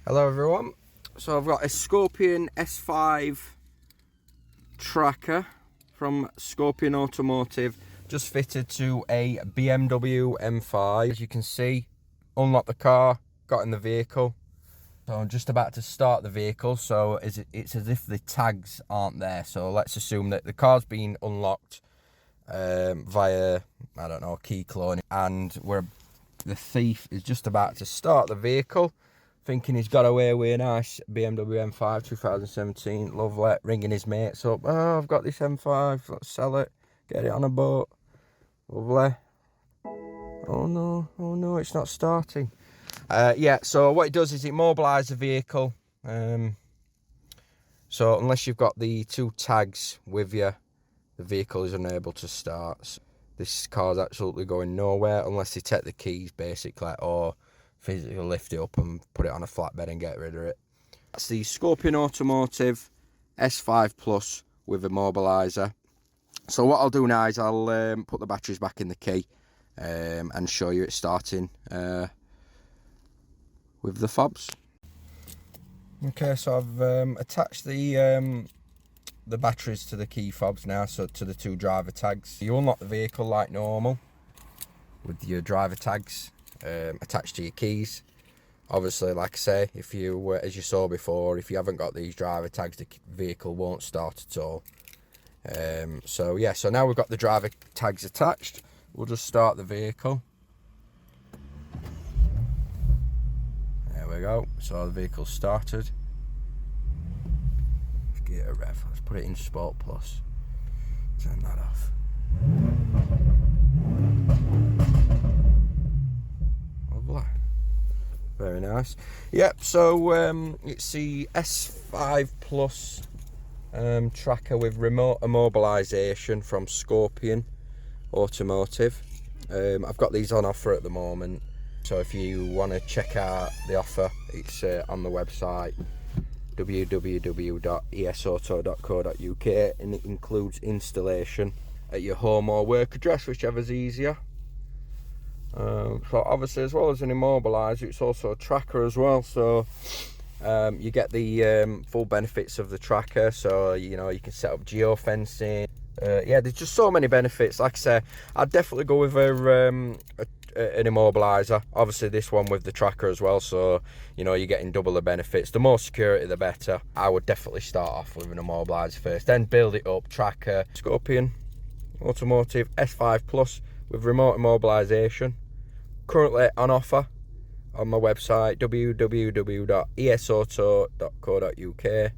Hello everyone, so I've got a Scorpion S5 tracker from Scorpion Automotive, just fitted to a BMW M5. As you can see, unlocked the car, got in the vehicle. So I'm just about to start the vehicle, so it's as if the tags aren't there. So let's assume that the car's been unlocked via, I don't know, key cloning, and the thief is just about to start the vehicle, thinking he's got away with a nice BMW M5 2017, lovely, ringing his mates up. Oh, I've got this M5, let's sell it, get it on a boat, lovely. Oh no, it's not starting. Yeah, so what it does is it mobilises the vehicle. So unless you've got the two tags with you, the vehicle is unable to start. This car's absolutely going nowhere unless you take the keys, basically, or physically lift it up and put it on a flatbed and get rid of it. That's the Scorpion Automotive S5 Plus with Immobiliser. So what I'll do now is I'll put the batteries back in the key and show you it starting with the fobs. Okay, so I've attached the batteries to the key fobs now, so to the two driver tags. You unlock the vehicle like normal with your driver tags attached to your keys. Obviously, like I say, if you, as you saw before, if you haven't got these driver tags, the vehicle won't start at all. So yeah, so now we've got the driver tags attached, we'll just start the vehicle. There we go, so the vehicle's started. Let's give it a rev, let's put it in Sport Plus. Turn that off. Lovely. Very nice. Yep, so it's the S5 Plus tracker with remote immobilisation from Scorpion Automotive. I've got these on offer at the moment, so if you want to check out the offer, it's on the website www.esauto.co.uk, and it includes installation at your home or work address, whichever's easier. So obviously, as well as an immobiliser, it's also a tracker as well, so you get the full benefits of the tracker. So you know, you can set up geofencing. Yeah, there's just so many benefits. Like I say, I'd definitely go with an immobiliser. Obviously this one with the tracker as well, so you know, you're getting double the benefits. The more security the better. I would definitely start off with an immobiliser first, then build it up. Tracker. Scorpion Automotive S5 Plus with remote immobilisation, currently on offer on my website www.esauto.co.uk.